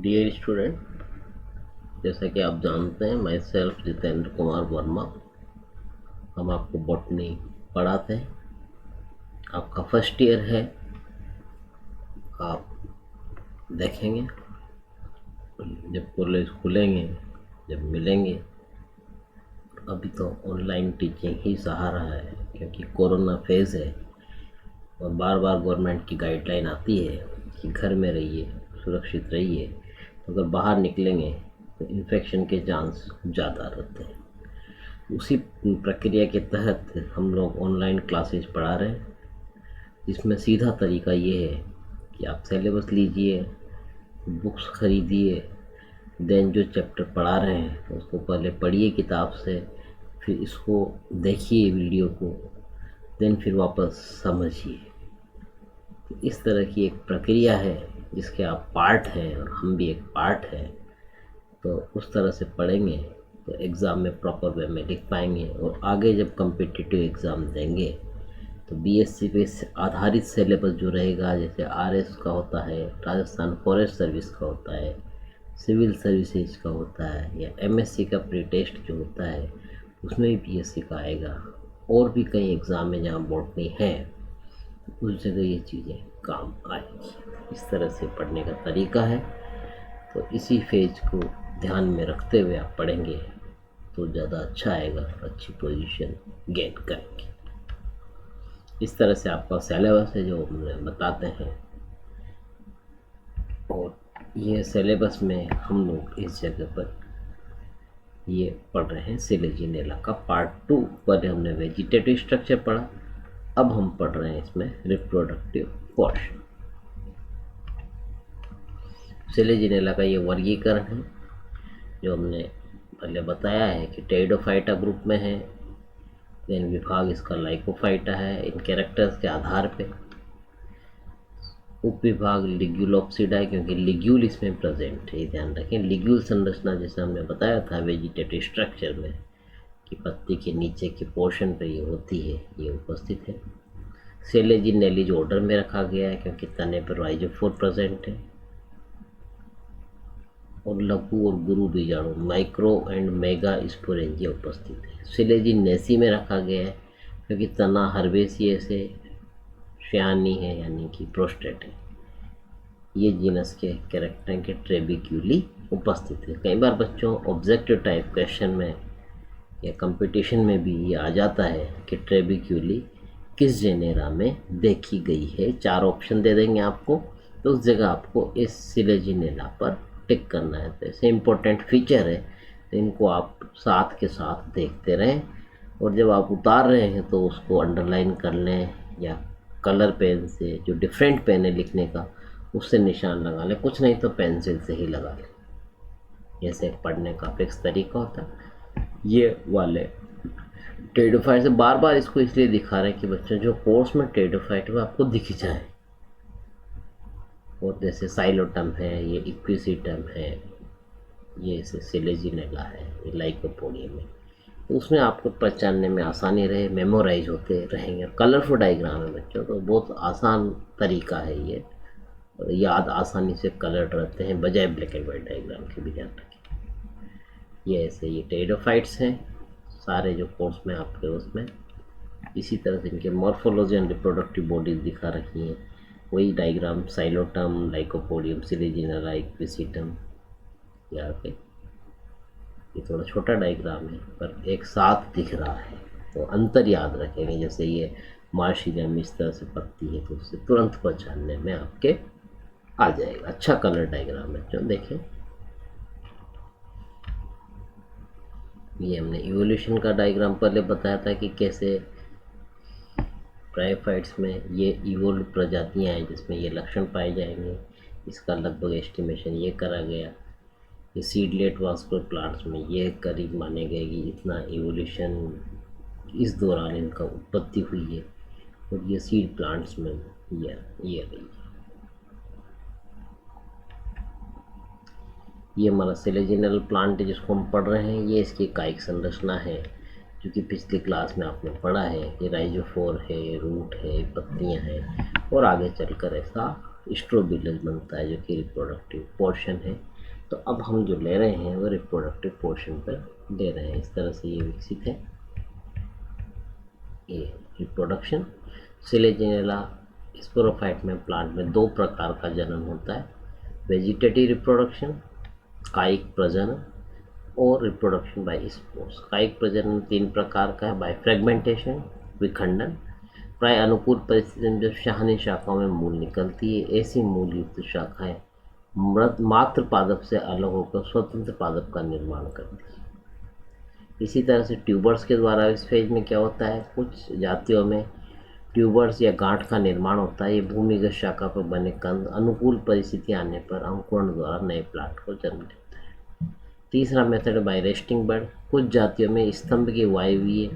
Dear student, जैसा कि आप जानते हैं, मैं सेल्फ जितेंद्र कुमार वर्मा। हम आपको बॉटनी पढ़ाते हैं। आपका फर्स्ट ईयर है। आप देखेंगे जब कॉलेज खुलेंगे, जब मिलेंगे। अभी तो ऑनलाइन टीचिंग ही सहारा है, क्योंकि कोरोना फेज़ है और बार बार गवर्नमेंट की गाइडलाइन आती है कि घर में रहिए, सुरक्षित रहिए। तो अगर बाहर निकलेंगे तो इन्फेक्शन के चांस ज़्यादा रहते हैं। उसी प्रक्रिया के तहत हम लोग ऑनलाइन क्लासेस पढ़ा रहे हैं, जिसमें सीधा तरीका ये है कि आप सिलेबस लीजिए, बुक्स खरीदिए, देन जो चैप्टर पढ़ा रहे हैं तो उसको पहले पढ़िए किताब से, फिर इसको देखिए वीडियो को, देन फिर वापस समझिए। तो इस तरह की एक प्रक्रिया है जिसके आप पार्ट हैं और हम भी एक पार्ट हैं। तो उस तरह से पढ़ेंगे तो एग्ज़ाम में प्रॉपर वे में लिख पाएंगे, और आगे जब कम्पिटिटिव एग्ज़ाम देंगे तो बीएससी पे आधारित सिलेबस जो रहेगा, जैसे आरएस का होता है, राजस्थान फॉरेस्ट सर्विस का होता है, सिविल सर्विसेज का होता है, या एमएससी का प्री टेस्ट जो होता है उसमें भी बीएससी का आएगा। और भी कई एग्ज़ाम में जहाँ बॉटनी है उस जगह ये चीज़ें काम आएंगी। इस तरह से पढ़ने का तरीका है। तो इसी फेज को ध्यान में रखते हुए आप पढ़ेंगे तो ज़्यादा अच्छा आएगा, अच्छी पोजीशन गेन करेंगे। इस तरह से आपका सिलेबस है जो हम बताते हैं, और ये सिलेबस में हम लोग इस जगह पर ये पढ़ रहे हैं सिलेजिनेला का पार्ट 2। पहले हमने वेजिटेटिव स्ट्रक्चर पढ़ा, अब हम पढ़ रहे हैं इसमें रिप्रोडक्टिव पोर्शन। सिलेजिनेला का ये वर्गीकरण है जो हमने पहले बताया है कि टेरिडोफाइटा ग्रुप में है। देन विभाग इसका लाइकोफाइटा है। इन कैरेक्टर्स के आधार पे उप विभाग लिग्यूलोप्सिडा है, क्योंकि लिग्यूल इसमें प्रेजेंट है। ध्यान रखें, लिग्यूल संरचना जैसे हमने बताया था वेजिटेटिव स्ट्रक्चर में कि पत्ती के नीचे के पोर्शन पे ये होती है, ये उपस्थित है। सेलेजिनेलिज ऑर्डर में रखा गया है क्योंकि तने पर राइजोफोर प्रेजेंट है, और लघु और गुरु बीजाणु माइक्रो एंड मेगा स्पोरेंजिया उपस्थित है। सिलेजिनेसी में रखा गया है क्योंकि तना हर्बेसिए से श्यानी है, यानी कि प्रोस्टेट है। ये जीनस के कैरेक्टर के ट्रेबिक्यूली उपस्थित है। कई बार बच्चों ऑब्जेक्टिव टाइप क्वेश्चन में या कंपटीशन में भी ये आ जाता है कि ट्रेबिक्यूली किस जेनेरा में देखी गई है। 4 ऑप्शन दे देंगे आपको, तो उस जगह आपको इस सिलेजिनेला पर टिक करना है। तो ऐसे इम्पोर्टेंट फीचर है, तो इनको आप साथ के साथ देखते रहें, और जब आप उतार रहे हैं तो उसको अंडरलाइन कर लें, या कलर पेन से, जो डिफरेंट पेन है लिखने का, उससे निशान लगा लें। कुछ नहीं तो पेंसिल से ही लगा लें। ऐसे पढ़ने का फिक्स तरीका होता है। ये वाले टेरिडोफाइट से बार बार इसको इसलिए दिखा रहे हैं कि बच्चों जो कोर्स में टेरिडोफाइट है आपको दिख जाए। और जैसे साइलोटम है, ये इक्विसिटम है, ये सिलेजिनेला है, ये लाइकोपोडियम है, तो उसमें आपको पहचानने में आसानी रहे, मेमोराइज होते रहेंगे। और कलरफुल डायग्राम है बच्चों, तो बहुत आसान तरीका है ये, और याद आसानी से कलर्ड रहते हैं बजाय ब्लैक एंड वाइट डायग्राम के भी। ध्यान रखें, ये ऐसे ये टेरिडोफाइट्स हैं सारे जो कोर्स में आपके उसमें इसी तरह से इनके मॉर्फोलॉजी एंड रिप्रोडक्टिव बॉडीज दिखा रखी हैं। वही diagram Psilotum, lycopodium, Selaginella, equisetum. यहाँ पे ये थोड़ा छोटा डायग्राम है पर एक साथ दिख रहा है, तो अंतर याद रखेंगे। जैसे ये मार्शियम इस तरह से पत्ती है तो उससे तुरंत पहचानने में आपके आ जाएगा। अच्छा कलर डायग्राम है जो देखें। ये हमने इवोल्यूशन का डायग्राम पहले बताया था कि कैसे ब्रायोफाइट्स में ये इवोल्व प्रजातियां हैं जिसमें ये लक्षण पाए जाएंगे। इसका लगभग एस्टिमेशन ये करा गया। ये सीडलेट वास्कुलर प्लांट्स में ये करीब माने गए कि इतना इवोल्यूशन इस दौरान इनका उत्पत्ति हुई है, और ये सीड प्लांट्स में ये रही है। ये हमारा सिलेजिनल प्लांट है जिसको हम पढ़ रहे हैं। ये इसकी कायिक संरचना है जो कि पिछली क्लास में आपने पढ़ा है। ये राइजोफोर है, रूट है, पत्तियां हैं, और आगे चलकर ऐसा स्ट्रोबिलस बनता है जो कि रिप्रोडक्टिव पोर्शन है। तो अब हम जो ले रहे हैं वो रिप्रोडक्टिव पोर्शन पर ले रहे हैं। इस तरह से ये विकसित है। ये रिप्रोडक्शन सिलेजिनेला स्पोरोफाइट में प्लांट में 2 प्रकार का जनन होता है, वेजिटेटिव रिप्रोडक्शन कायिक प्रजनन और रिप्रोडक्शन बाय स्पोर्स। कायिक प्रजनन 3 प्रकार का है, बाय फ्रेगमेंटेशन विखंडन। प्राय अनुकूल परिस्थिति में जब शाहनी शाखाओं में मूल निकलती है, ऐसी मूल युक्त शाखाएं मात्र पादप से अलग होकर स्वतंत्र पादप का निर्माण करती है। इसी तरह से ट्यूबर्स के द्वारा इस फेज में क्या होता है, कुछ जातियों में ट्यूबर्स या गांठ का निर्माण होता है। ये भूमिगत शाखा पर बने कंद अनुकूल परिस्थिति आने पर अंकुरण द्वारा नए प्लांट को जन्म देता है। तीसरा मेथड बाय रेस्टिंग बर्ड। कुछ जातियों में स्तंभ की वायवीय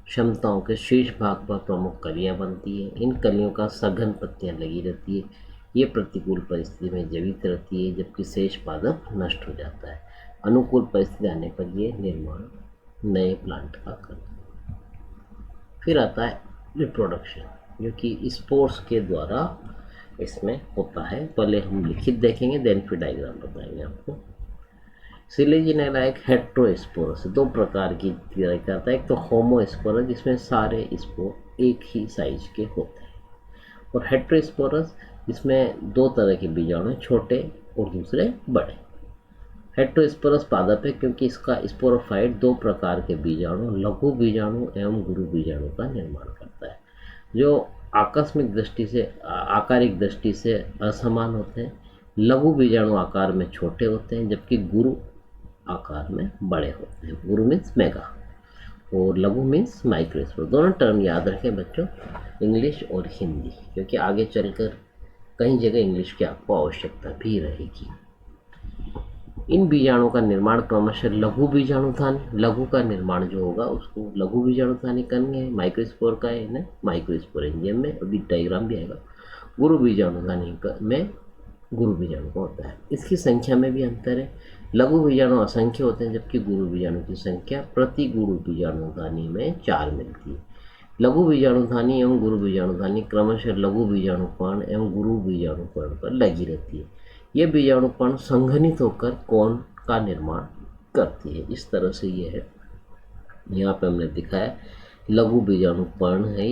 क्षमताओं के शीर्ष भाग पर प्रमुख कलियां बनती है। इन कलियों का सघन पत्तियां लगी रहती है। ये प्रतिकूल परिस्थिति में जीवित रहती है, जबकि शेष पादप नष्ट हो जाता है। अनुकूल परिस्थिति आने पर ये निर्माण नए प्लांट का करता है। फिर आता है रिप्रोडक्शन, जो कि स्पोर्स के द्वारा इसमें होता है। पहले हम लिखित देखेंगे, देन फिर डायग्राम बताएंगे आपको। सिलेजिनेला एक हेट्रोस्पोरस, 2 प्रकार की तरह का आता है। एक तो होमोस्पोरस, जिसमें सारे स्पोर एक ही साइज के होते हैं, और हेट्रोस्पोरस जिसमें 2 तरह के बीजाणु, छोटे और दूसरे बड़े। हेट्रोस्पोरस पादप है क्योंकि इसका स्पोरोफाइट 2 प्रकार के बीजाणु, लघु बीजाणु एवं गुरु बीजाणु का निर्माण करता है, जो आकस्मिक दृष्टि से आकारिक दृष्टि से असमान होते हैं। लघु बीजाणु आकार में छोटे होते हैं, जबकि गुरु आकार में बड़े होते हैं। गुरु मीन्स मेगा और लघु मीन्स माइक्रोस्पोर। दोनों टर्म याद रखें बच्चों, इंग्लिश और हिंदी, क्योंकि आगे चलकर कई जगह इंग्लिश की आपको आवश्यकता भी रहेगी। इन बीजाणुओं का निर्माण क्रमशः लघु बीजाणुधानी, लघु का निर्माण जो होगा उसको लघु बीजाणुधानी करेंगे। माइक्रोस्पोर का है ना, माइक्रोस्पोरेंजियम में अभी डायग्राम भी आएगा। गुरु बीजाणुधानी में गुरु बीजाणु का होता है। इसकी संख्या में भी अंतर है। लघु बीजाणु असंख्य होते हैं, जबकि गुरु बीजाणु की संख्या प्रति गुरु बीजाणुधानी में 4 मिलती है। लघु बीजाणुधानी एवं गुरु बीजाणुधानी क्रमशः लघु बीजाणुपर्ण एवं गुरु बीजाणुपर्ण पर लगी रहती है। ये बीजाणुपर्ण संघनित होकर कोन का निर्माण करती है। इस तरह से ये है, यहाँ पे हमने दिखाया लघु बीजाणुपर्ण है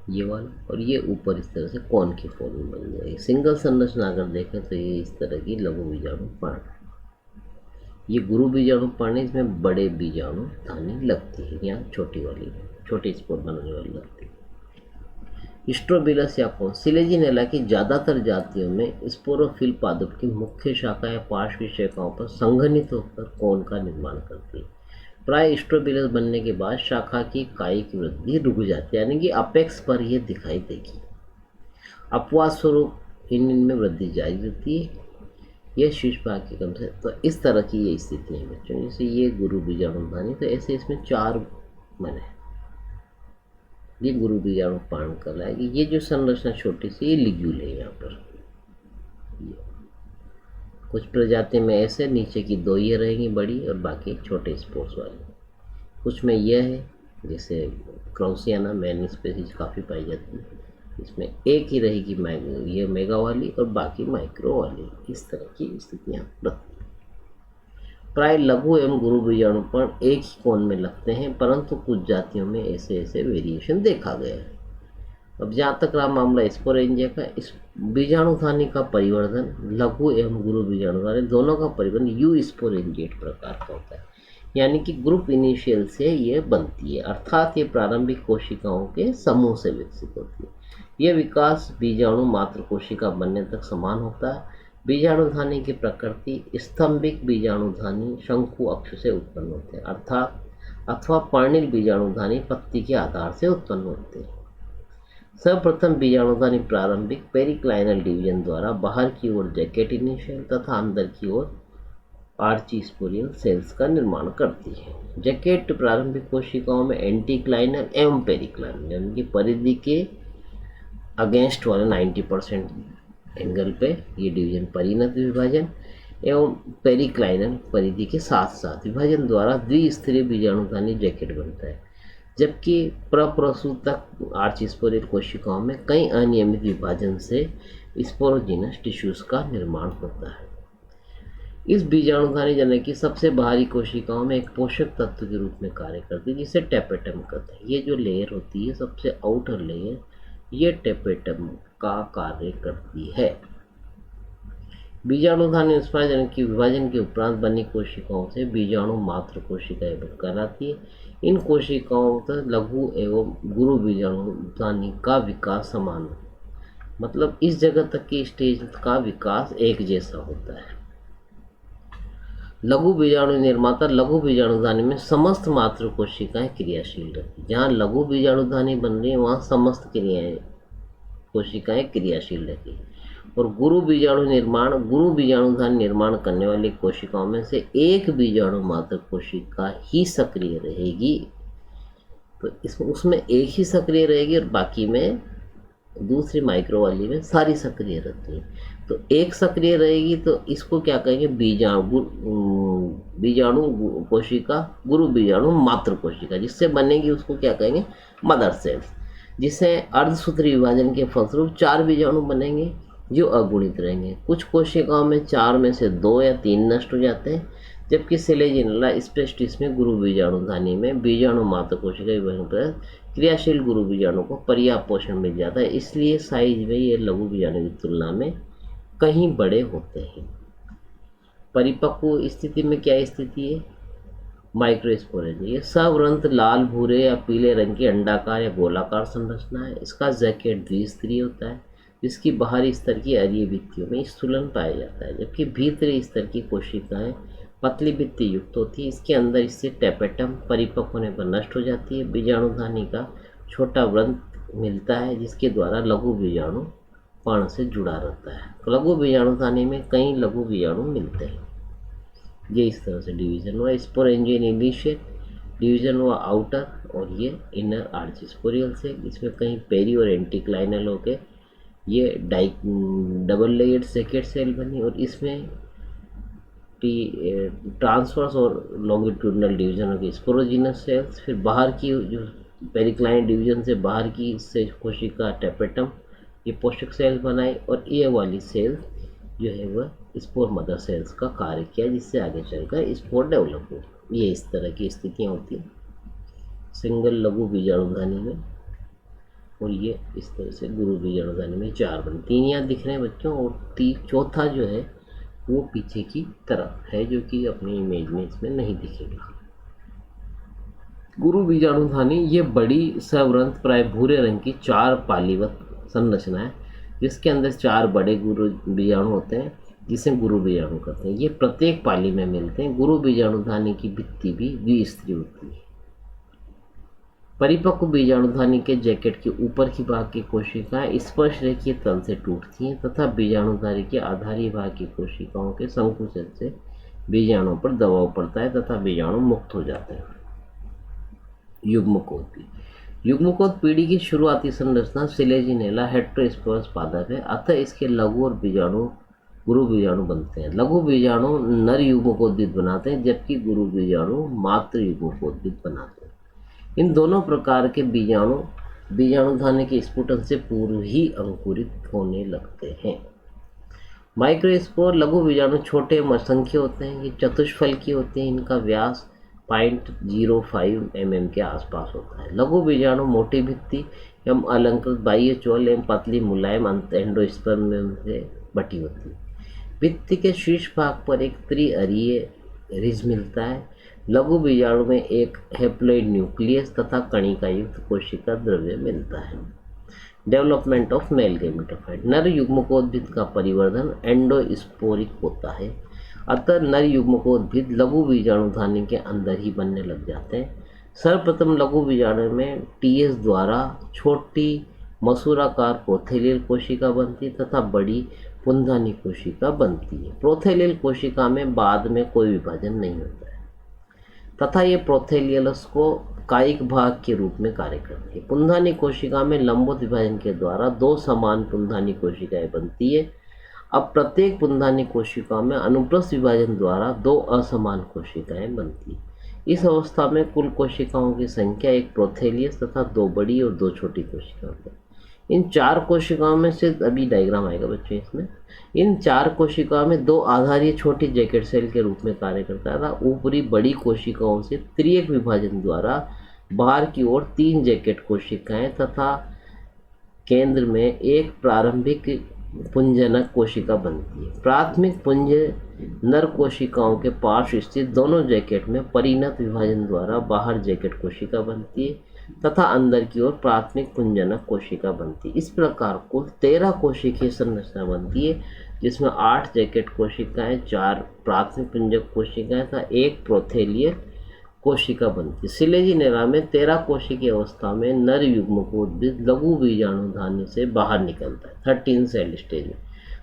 ये वाला, और ये ऊपर इस तरह से कोन की फॉर्म में बन जाएगी। सिंगल संरचना अगर देखें तो ये इस तरह की लघु बीजाणुपर्ण। ये गुरु बीजाणुपर्ण, इसमें बड़े बीजाणु धानी लगती है, यहाँ छोटी वाली छोटी स्पोर बनाने वाली लगती है। स्ट्रोबिलस या कोन। सिलेजिनेला की ज़्यादातर जातियों में स्पोरोफिल पादप की मुख्य शाखा या पार्श्व शाखाओं पर संघनित होकर कोन का निर्माण करती है। प्राय स्ट्रोबिलस बनने के बाद शाखा की कायिक वृद्धि रुक जाती है, यानी कि अपेक्स पर यह दिखाई देगी। अपवाद स्वरूप इनमें वृद्धि जारी रहती है। यह शीर्ष भाग के कम से, तो इस तरह की ये स्थिति है बच्चों। जैसे ये गुरु बीजाणुधानी, तो ऐसे इसमें 4 बने, ये गुरु बीजाणुपर्ण कहलाएगी। ये जो संरचना छोटी सी, ये लिग्यूल है। यहाँ पर कुछ प्रजाति में ऐसे नीचे की 2 ये रहेंगी बड़ी और बाकी छोटे स्पोर्स वाली। कुछ में यह है, जैसे क्राउसियाना मेन स्पीसीज काफ़ी पाई जाती है, इसमें एक ही रहेगी ये मेगा वाली और बाकी माइक्रो वाली। इस तरह की स्थितियाँ रहती हैं। प्राय लघु एवं गुरु बीजाणुपर्ण एक ही कोन में लगते हैं, परंतु कुछ जातियों में ऐसे ऐसे वेरिएशन देखा गया है। अब जहाँ तक रहा मामला स्पोरेंजिया का, इस बीजाणुधानी का परिवर्धन लघु एवं गुरु बीजाणुधानी दोनों का परिवर्तन यू स्पोरेंजिएट प्रकार का होता है, यानी कि ग्रुप इनिशियल से ये बनती है, अर्थात ये प्रारंभिक कोशिकाओं के समूह से विकसित होती है। यह विकास बीजाणु मात्र कोशिका बनने तक समान होता है। बीजाणुधानी की प्रकृति स्तंभिक बीजाणुधानी शंकु अक्ष से उत्पन्न होते हैं, अर्थात अथवा पर्णिल बीजाणुधानी पत्ती के आधार से उत्पन्न होते हैं। सर्वप्रथम बीजाणुधानी प्रारंभिक पेरिक्लाइनल डिवीजन द्वारा बाहर की ओर जैकेट इनिशियल तथा अंदर की ओर आर्चीस्पोरियल सेल्स का निर्माण करती है। जैकेट प्रारंभिक कोशिकाओं में एंटीक्लाइनल एवं पेरिक्लाइनल, यानी कि परिधि के अगेंस्ट वाले 90% एंगल पे ये डिवीजन परिणत विभाजन एवं पेरिक्लाइनल परिधि के साथ साथ विभाजन द्वारा द्विस्तरीय बीजाणुधानी जैकेट बनता है, जबकि प्रप्रसूतक आर्चीस्पोरियल कोशिकाओं में कई अनियमित विभाजन से स्पोरोजिनस टिश्यूज का निर्माण होता है। इस बीजाणुधानी जनक की सबसे बाहरी कोशिकाओं में एक पोषक तत्व के रूप में कार्य करती है, जिसे टेपेटम कहते हैं। ये जो लेयर होती है, सबसे आउटर लेयर, ये टेपेटम का कार्य करती है। बीजाणुधानी निष्पादन की विभाजन के उपरांत बनी कोशिकाओं से बीजाणु मात्र कोशिकाएं बनकर आती है। इन कोशिकाओं तक लघु एवं गुरु बीजाणुधानी का विकास समान होता है, मतलब इस जगह तक की स्टेज का विकास एक जैसा होता है। लघु बीजाणु निर्माता लघु बीजाणुधानी में समस्त मात्र कोशिकाएं क्रियाशील रहती है। जहाँ लघु बीजाणुधानी बन रही है वहाँ समस्त कोशिकाएं क्रियाशील रहती है। और गुरु बीजाणुधानी निर्माण करने वाली कोशिकाओं में से एक बीजाणु मात्र कोशिका ही सक्रिय रहेगी। तो उसमें एक ही सक्रिय रहेगी और बाकी में दूसरी माइक्रो वाली में सारी सक्रिय रहती है। तो एक सक्रिय रहेगी तो इसको क्या कहेंगे, बीजाणु कोशिका, गुरु बीजाणु मात्र कोशिका। जिससे बनेगी उसको क्या कहेंगे, मदर सेल्स। जिससे अर्धसूत्री विभाजन के फलस्वरूप 4 बीजाणु बनेंगे जो अगुणित रहेंगे। कुछ कोशिकाओं में 4 में से 2 या 3 नष्ट हो जाते हैं, जबकि सिलेजिनला स्पेस्टिस में गुरु बीजाणुधानी में बीजाणु मात्र कोशिका विभाजन पर क्रियाशील गुरु बीजाणु को पर्याप्त पोषण मिल जाता है। इसलिए साइज में ये लघु बीजाणु की तुलना में कहीं बड़े होते हैं। परिपक्व स्थिति में क्या स्थिति है, माइक्रोस्पोरेंज। ये सवृंत लाल, भूरे या पीले रंग की अंडाकार या गोलाकार संरचना है। इसका जैकेट द्विस्तरीय होता है, जिसकी बाहरी स्तर की अरीय भित्तियों में स्थूलन पाया जाता है, जबकि भीतरी स्तर की कोशिकाएं पतली भित्ति युक्त होती है। इसके अंदर इससे टेपेटम परिपक्व होने पर नष्ट हो जाती है। बीजाणुधानी का छोटा व्रंत मिलता है, जिसके द्वारा लघु बीजाणु पर्ण से जुड़ा रहता है। तो लघु बीजाणुधानी में कई लघु बीजाणु मिलते हैं। ये इस तरह से डिवीजन हुआ। स्पोरेंजियन इनिशियल, डिवीजन हुआ आउटर, और ये इनर आर्चिस्पोरियल से। इसमें कहीं पेरी और एंटीक्लाइनल होके ये डबल लेयर्ड सेकेट सेल बनी, और इसमें ट्रांसवर्स और लॉन्गिट्यूडनल डिवीजन होगी स्पोरोजिनस सेल्स। फिर बाहर की जो पेरिक्लाइन डिवीजन से बाहर की से कोशिका टेपेटम, ये पोषक सेल बनाई, और ये वाली सेल जो है वह स्पोर मदर सेल्स का कार्य किया, जिससे आगे चलकर स्पोर डेवलप हो। ये इस तरह की स्थितियाँ होती हैं सिंगल लघु बीजाणुधानी में। और ये इस तरह से गुरु बीजाणुधानी में 4 बन, 3 यहाँ दिख रहे हैं बच्चों, और चौथा जो है वो पीछे की तरफ है, जो कि अपनी इमेज में इसमें नहीं दिखेगा। गुरु बीजाणुधानी ये बड़ी सवृंत प्राय भूरे रंग की 4 पालीवत संरचना है, जिसके अंदर 4 बड़े गुरु बीजाणु होते हैं, जिसे गुरु बीजाणु कहते हैं। ये प्रत्येक पाली में मिलते हैं। गुरु बीजाणुधानी की भित्ति भी द्विस्तरीय होती है। परिपक्व बीजाणुधानी के जैकेट के ऊपर की भाग की कोशिकाएं स्पर्श रेखीय तल से टूटती हैं, तथा बीजाणुधानी के आधारी भाग की कोशिकाओं के संकुचन से बीजाणुओं पर दबाव पड़ता है तथा बीजाणु मुक्त हो जाते हैं। युग्मकोद पीढ़ी की शुरुआती संरचना सिलेजिनेला हेटेरोस्पोरस पादप है, अतः इसके लघु और बीजाणु गुरु बीजाणु बनते हैं। लघु बीजाणु नर युग्मकोद्भिद बनाते हैं, जबकि गुरु बीजाणु मात्र युग्मकोद्भिद बनाते हैं। इन दोनों प्रकार के बीजाणुधानी के स्फुटन से पूर्व ही अंकुरित होने लगते हैं। माइक्रोस्पोर लघु बीजाणु छोटे और असंख्य होते हैं। ये चतुष्फलकीय होते हैं। इनका व्यास 0.05 mm के आसपास होता है। लघु बीजाणु मोटी भित्ति एवं अलंकृत बाह्य चोल एवं पतली मुलायम एंडोस्पर्म से बटी होती है। भित्ति के शीर्ष भाग पर एक त्रिअरीय रिज मिलता है। लघु बीजाणु में एक हैप्लॉइड न्यूक्लियस तथा कणिका युक्त कोशिका द्रव्य मिलता है। Development of male gametophyte. नर युग्मकोद्भिद का परिवर्धन एंडोस्पोरिक होता है, अतः नर युग्मकोद्भिद लघु बीजाणुधानी के अंदर ही बनने लग जाते हैं। सर्वप्रथम लघु बीजाणु में टीएस द्वारा छोटी मसूराकार प्रोथेलियल कोशिका बनती तथा बड़ी पुंधानी कोशिका बनती है। प्रोथेलियल कोशिका में बाद में कोई विभाजन नहीं होता है तथा ये प्रोथेलियल्स को कायिक भाग के रूप में कार्य करती है। पुंधानी कोशिका में लंबवत विभाजन के द्वारा 2 समान पुंधानी कोशिकाएं बनती है। अब प्रत्येक पुंधानी कोशिका में अनुप्रस्थ विभाजन द्वारा 2 असमान कोशिकाएं बनती है। इस अवस्था में कुल कोशिकाओं की संख्या एक प्रोथेलियस तथा 2 बड़ी और 2 छोटी कोशिकाएं होती है। इन 4 कोशिकाओं में से अभी डायग्राम आएगा बच्चों इसमें। इन 4 कोशिकाओं में 2 आधारीय छोटी जैकेट सेल के रूप में कार्य करता था। ऊपरी बड़ी कोशिकाओं से त्रियक विभाजन द्वारा बाहर की ओर 3 जैकेट कोशिकाएं तथा केंद्र में एक प्रारंभिक पुंजनक कोशिका बनती है। प्राथमिक पुंज नर कोशिकाओं के पार्श्व स्थित दोनों जैकेट में परिणत विभाजन द्वारा बाहर जैकेट कोशिका बनती है तथा अंदर की ओर प्राथमिक पुंजनक कोशिका बनती है। इस प्रकार कुल 13 कोशिकीय संरचना बनती है, जिसमें 8 जैकेट कोशिकाएं, 4 प्राथमिक पुंजक कोशिकाएं तथा 1 प्रोथेलियल कोशिका बनती है। शिलेजी नेरा में 13 कोशिकीय अवस्था में नर युग्मकोद्भिद लघु बीजाणुधानी से बाहर निकलता है 13 सेल स्टेज में,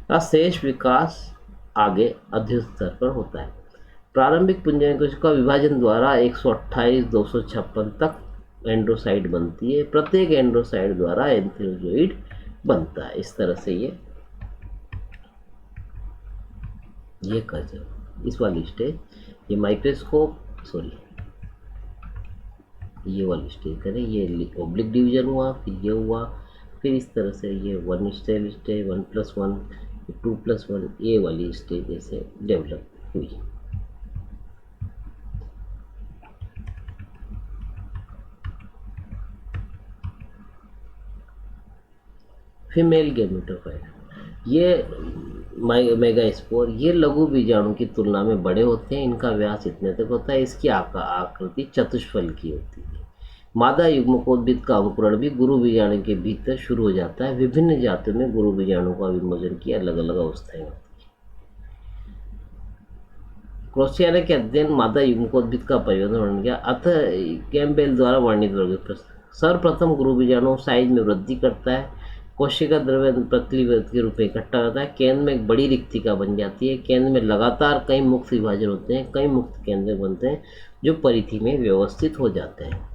का शेष विकास आगे अध्ययन स्तर पर होता है। प्रारंभिक पुंजन कोशिका विभाजन द्वारा 128-256 तक एंड्रोसाइट बनती है। प्रत्येक एंड्रोसाइट द्वारा एंथेरोजोइड बनता है। इस तरह से ये कर्व इस वाली स्टेज, ये माइक्रोस्कोप ये वाली स्टेज करें, ये ओब्लिक डिवीजन हुआ, फिर ये हुआ, फिर इस तरह से ये 1 स्टेज 1+1 2+1 ये वाली स्टेज ऐसे डेवलप हुई। फीमेल गैमेटोफाइट ये मेगास्पोर ये लघु बीजाणु की तुलना में बड़े होते हैं। इनका व्यास इतने तक होता है। इसकी आकृति चतुष्फल की होती है। मादा युग्मकोद्भिद का अंकुरण भी गुरु बीजाणु के भीतर शुरू हो जाता है। विभिन्न जातियों में गुरु बीजाणु का विमोचन की अलग अलग अवस्थाएं होती है। क्रोसियाना के अध्ययन मादा युग्मकोद्भिद का परिवर्तन वर्णन किया। अतः कैम्पबेल द्वारा वर्णित वर्ग सर्वप्रथम गुरु बीजाणु साइज में वृद्धि करता है। कोशिका द्रव्य पतली वृत्त के रूप में इकट्ठा होता है। केंद्र में एक बड़ी रिक्तिका बन जाती है। केंद्र में लगातार कई मुक्त विभाजन होते हैं। कई मुक्त केंद्र बनते हैं जो परिधि में व्यवस्थित हो जाते हैं।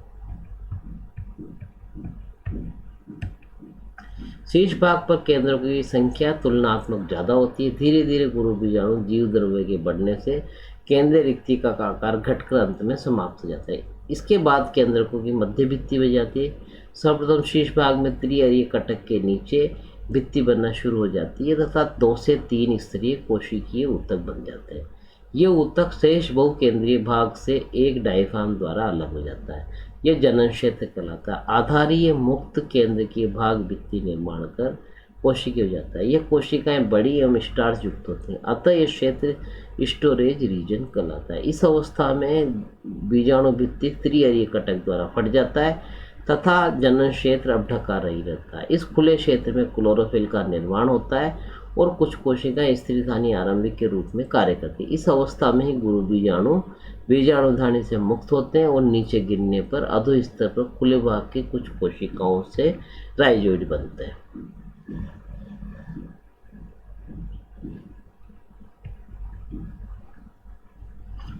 शीर्ष भाग पर केंद्रों की संख्या तुलनात्मक ज़्यादा होती है। धीरे धीरे गुरु बीजाणु जीव द्रव्य के बढ़ने से केंद्रीय रिक्तिका का आकार घटकर अंत में समाप्त हो जाता है। इसके बाद केंद्रकों की मध्य भित्ति बन जाती है। सर्वप्रथम शीर्ष भाग में त्रिअरीय कटक के नीचे भित्ति बनना शुरू हो जाती है तथा 2 से 3 स्तरीय कोशिकीय ऊतक बन जाते हैं। ये ऊतक शेष बहुकेंद्रीय भाग से एक डायफ्राम द्वारा अलग हो जाता है। यह जनन क्षेत्र कहलाता है। आधारीय मुक्त केंद्र की भाग भित्ति निर्माण कर कोशिकीय हो जाता है। यह कोशिकाएं बड़ी एवं स्टार्च युक्त होती हैं, अतः यह क्षेत्र स्टोरेज रीजन कहलाता है। इस अवस्था में बीजाणु भित्ति त्रिअरीय कटक द्वारा फट जाता है तथा जनन क्षेत्र अब ढका रही रहता है। इस खुले क्षेत्र में क्लोरोफिल का निर्माण होता है और कुछ कोशिकाएं स्त्रीधानी आरंभिक के रूप में कार्य करती है। इस अवस्था में ही गुरु बीजाणु बीजाणुधानी से मुक्त होते हैं और नीचे गिरने पर अधो स्तर पर खुले भाग की कुछ कोशिकाओं से राइजोइड बनते हैं।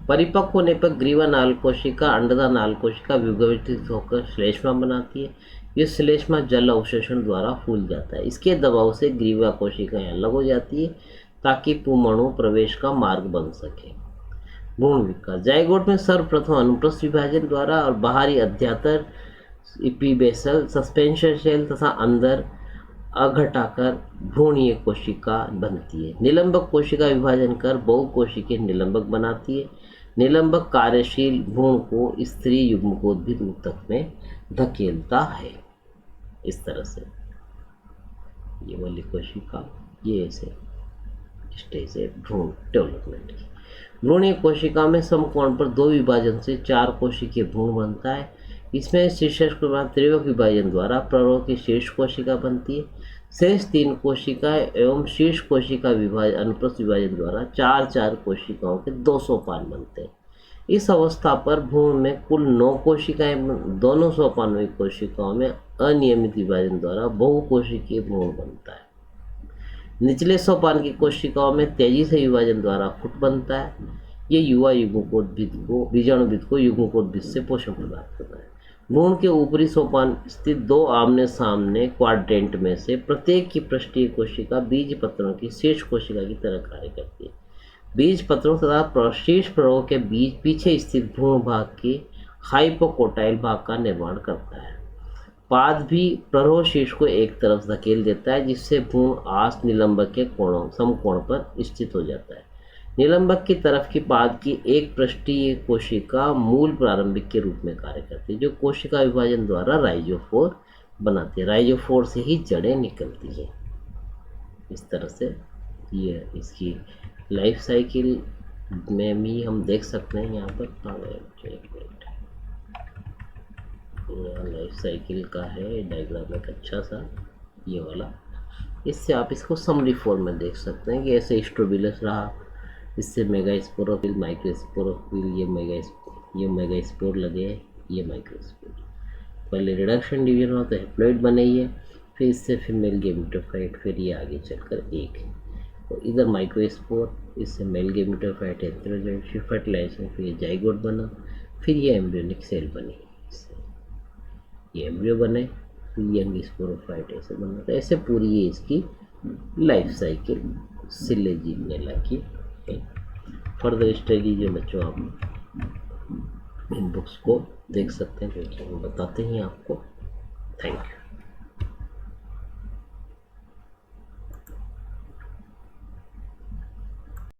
परिपक्व होने पर ग्रीवा नाल कोशिका अंडदा नाल कोशिका विघटित होकर श्लेष्मा बनाती है। यह श्लेष्मा जल अवशोषण द्वारा फूल जाता है। इसके दबाव से ग्रीवा कोशिकाएं अलग हो जाती है ताकि पुमणु प्रवेश का मार्ग बन सके। भ्रूण विकास जाइगोट में सर्वप्रथम अनुप्रस्थ विभाजन द्वारा और बाहरी अध्यातर इपीबेसल सस्पेंशन सेल तथा अंदर अघटाकर भ्रूणीय कोशिका बनती है। निलंबक कोशिका विभाजन कर बहुकोशिकीय निलंबक बनाती है। निलंबक कार्यशील भ्रूण को स्त्री युग्मकोद्भिद ऊतक में धकेलता है। इस तरह से ये वाली कोशिका ये ऐसे स्टेज है भ्रूण डेवलपमेंट की। भ्रूणीय कोशिका में समकोण पर 2 विभाजन से 4 कोशिकीय भ्रूण बनता है। इसमें शीर्षक के बाद त्रिवक विभाजन द्वारा प्ररोह की शीर्ष कोशिका बनती है। शेष 3 कोशिकाएं एवं शीर्ष कोशिका विभाजन अनुप्रस्थ विभाजन द्वारा 4 कोशिकाओं के 2 सोपान बनते हैं। इस अवस्था पर भ्रूण में कुल 9 कोशिकाएं दोनों सोपानों की कोशिकाओं में अनियमित विभाजन द्वारा बहुकोशिकीय भ्रूण बनता है। निचले सोपान की कोशिकाओं में तेजी से विभाजन द्वारा फुट बनता है। ये युवा युग्मकोद्भिद को बीजाणुभिद को युग्मकोद्भिद से पोषण प्रदान करता है। भ्रूण के ऊपरी सोपान स्थित 2 आमने सामने क्वाड्रेंट में से प्रत्येक की पृष्ठीय कोशिका बीज पत्रों की शीर्ष कोशिका की तरह कार्य करती है। बीज पत्रों तथा शीर्ष प्ररोह के बीच पीछे स्थित भ्रूण भाग की हाइपोकोटाइल भाग का निर्माण करता है। पाद भी प्ररोह शीर्ष को एक तरफ धकेल देता है, जिससे भ्रूण आस निलंबक के कोणों समकोण पर स्थित हो जाता है। निलंबक की तरफ की पाद की एक पृष्ठीय कोशिका मूल प्रारंभिक के रूप में कार्य करती है, जो कोशिका विभाजन द्वारा राइजोफोर बनाती है। राइजोफोर से ही जड़ें निकलती हैं। इस तरह से ये इसकी लाइफ साइकिल में भी हम देख सकते हैं। यहाँ पर एक मिनट, लाइफ साइकिल का है डायग्राम एक अच्छा सा ये वाला। इससे आप इसको समरी फॉर्म में देख सकते हैं कि ऐसे स्ट्रोबिलस रहा, इससे मेगास्पोरोफिल, माइक्रोस्पोरोफिल, ये मेगास्पोर लगे, ये माइक्रोस्पोर। पहले रिडक्शन डिवीजन हुआ तो हैप्लॉइड बने ये, फिर इससे फीमेल गेमेटोफाइट, फिर ये आगे चलकर एक है। तो इधर माइक्रोस्पोर, इससे मेल गेमेटोफाइट एंथ्रोजोइड, फिर फर्टिलाइजेशन, फिर ये जाइगोट बना, फिर ये एम्ब्रियोनिक सेल बनी, ये एम्ब्रियो बने, फिर यंग स्पोरोफाइट ऐसे बना। तो ऐसे पूरी ये इसकी लाइफ साइकिल सिलेजिनेला की है। फर्दर स्टडी जो बच्चों आप इन बुक्स को देख सकते हैं, जो हम बताते हैं आपको। Thank you.